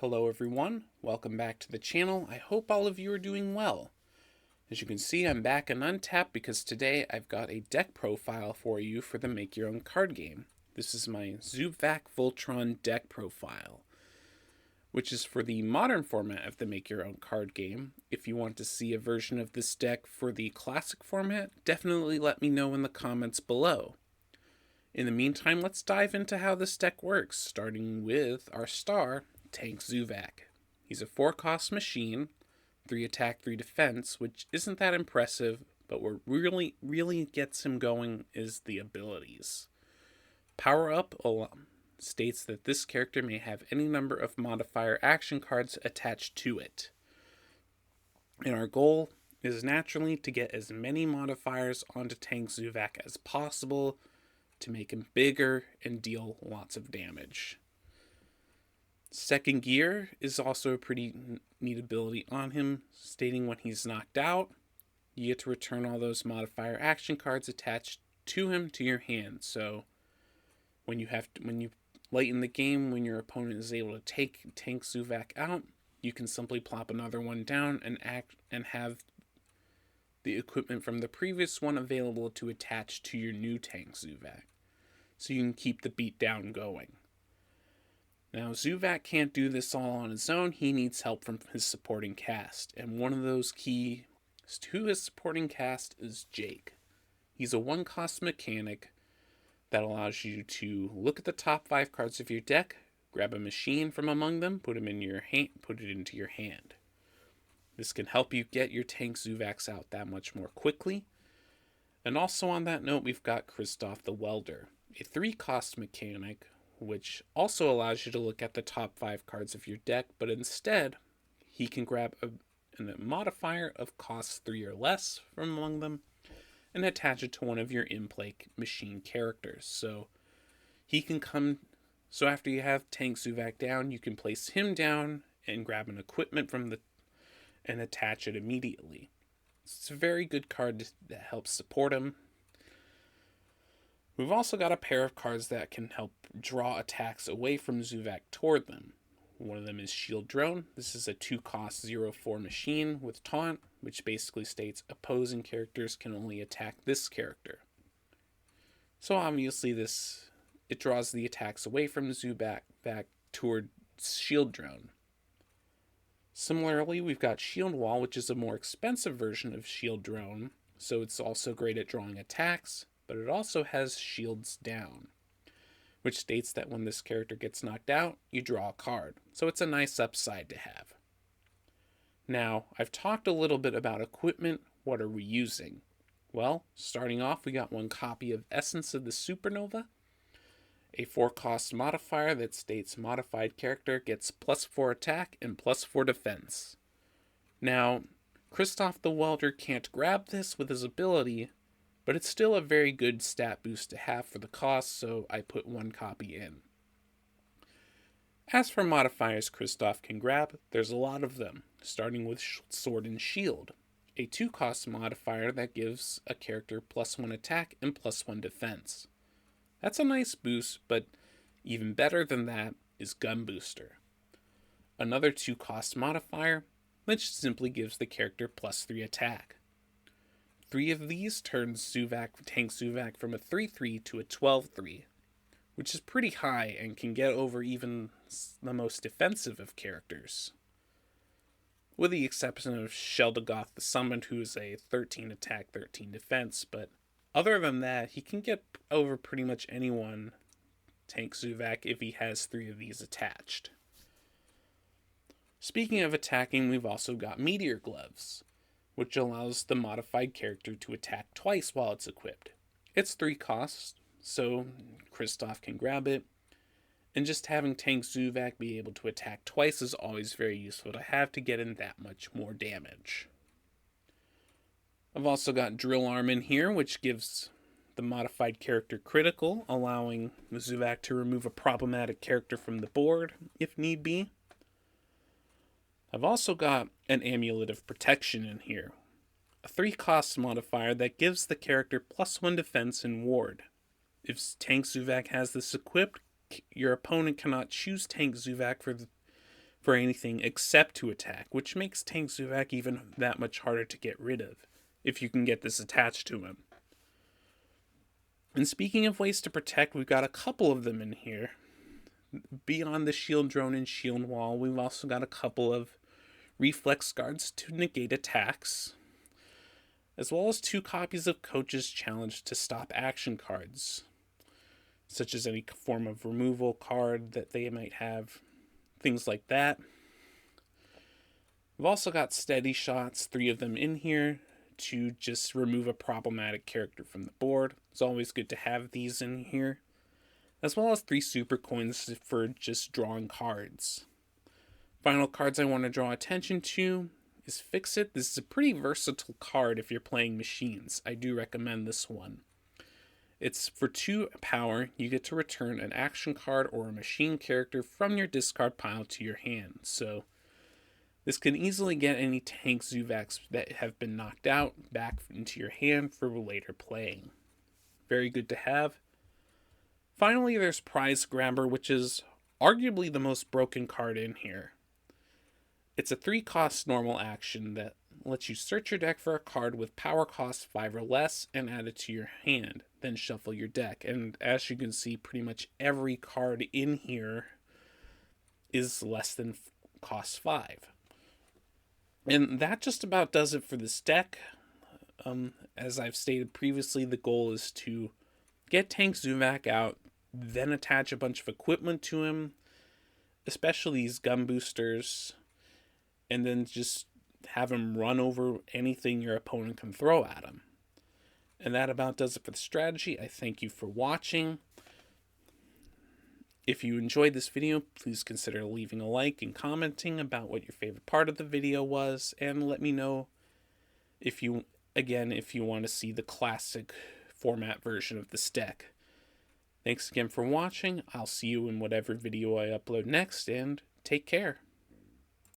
Hello everyone, welcome back to the channel. I hope all of you are doing well. As you can see, I'm back in Untapped because today I've got a deck profile for you for the Make Your Own card game. This is my Zoovac Voltron deck profile, which is for the modern format of the Make Your Own card game. If you want to see a version of this deck for the classic format, definitely let me know in the comments below. In the meantime, let's dive into how this deck works, starting with our star, Tank Zoovac. He's a 4-cost machine, 3 attack, 3 defense, which isn't that impressive, but what really gets him going is the abilities. Power Up states that this character may have any number of modifier action cards attached to it. And our goal is naturally to get as many modifiers onto Tank Zoovac as possible to make him bigger and deal lots of damage. Second Gear is also a pretty neat ability on him, stating when he's knocked out, you get to return all those modifier action cards attached to him to your hand. So when you late in the game, when your opponent is able to take Tank Zoovac out, you can simply plop another one down and have the equipment from the previous one available to attach to your new Tank Zoovac, so you can keep the beatdown going. Now, Zoovac can't do this all on his own. He needs help from his supporting cast, and one of those keys to his supporting cast is Jake. He's a 1-cost mechanic that allows you to look at the top 5 cards of your deck, grab a machine from among them, put it into your hand. This can help you get your Tank Zoovacs out that much more quickly. And also on that note, we've got Christoph the Welder, a 3-cost mechanic, which also allows you to look at the top 5 cards of your deck, but instead, he can grab a modifier of cost 3 or less from among them and attach it to one of your in-play machine characters. So after you have Tank Zoovac down, you can place him down and grab an equipment and attach it immediately. It's a very good card that helps support him. We've also got a pair of cards that can help draw attacks away from Zoovac toward them. One of them is Shield Drone. This is a 2-cost 0/4 machine with taunt, which basically states opposing characters can only attack this character. So obviously it draws the attacks away from Zoovac back toward Shield Drone. Similarly, we've got Shield Wall, which is a more expensive version of Shield Drone, so it's also great at drawing attacks, but it also has Shields Down, which states that when this character gets knocked out, you draw a card, so it's a nice upside to have. Now, I've talked a little bit about equipment. What are we using? Well, starting off, we got 1 copy of Essence of the Supernova, a 4-cost modifier that states modified character gets +4 attack and +4 defense. Now, Christoph the Welder can't grab this with his ability, but it's still a very good stat boost to have for the cost, so I put 1 copy in. As for modifiers Christoph can grab, there's a lot of them, starting with Sword and Shield, a 2-cost modifier that gives a character +1 attack and +1 defense. That's a nice boost, but even better than that is Gun Booster, another 2-cost modifier, which simply gives the character +3 attack. 3 of these turns Tank Zoovac from a 3/3 to a 12/3, which is pretty high and can get over even the most defensive of characters, with the exception of Sheldagoth the Summoned, who is a 13 attack, 13 defense, but other than that, he can get over pretty much anyone, Tank Zoovac, if he has 3 of these attached. Speaking of attacking, we've also got Meteor Gloves, which allows the modified character to attack twice while it's equipped. It's 3 costs, so Christoph can grab it, and just having Tank Zoovac be able to attack twice is always very useful to have to get in that much more damage. I've also got Drill Arm in here, which gives the modified character critical, allowing Zoovac to remove a problematic character from the board if need be. I've also got an Amulet of Protection in here, a 3-cost modifier that gives the character +1 defense and ward. If Tank Zoovac has this equipped, your opponent cannot choose Tank Zoovac for anything except to attack, which makes Tank Zoovac even that much harder to get rid of, if you can get this attached to him. And speaking of ways to protect, we've got a couple of them in here. Beyond the shield drone and shield wall, we've also got a couple of reflex guards to negate attacks, as well as 2 copies of Coach's Challenge to stop action cards, such as any form of removal card that they might have, things like that. We've also got steady shots, 3 of them in here, to just remove a problematic character from the board. It's always good to have these in here, as well as 3 super coins for just drawing cards. Final cards I want to draw attention to is Fix It. This is a pretty versatile card if you're playing machines. I do recommend this one. It's for 2 power. You get to return an action card or a machine character from your discard pile to your hand. So this can easily get any Tank Zoovacs that have been knocked out back into your hand for later playing. Very good to have. Finally, there's Prize Grabber, which is arguably the most broken card in here. It's a 3-cost normal action that lets you search your deck for a card with power cost 5 or less and add it to your hand, then shuffle your deck. And as you can see, pretty much every card in here is less than cost 5. And that just about does it for this deck. As I've stated previously, the goal is to get Tank Zoovac out, then attach a bunch of equipment to him, especially these gun boosters, and then just have him run over anything your opponent can throw at him. And that about does it for the strategy. I thank you for watching. If you enjoyed this video, please consider leaving a like and commenting about what your favorite part of the video was, and let me know if you want to see the classic format version of this deck. Thanks again for watching. I'll see you in whatever video I upload next, and take care.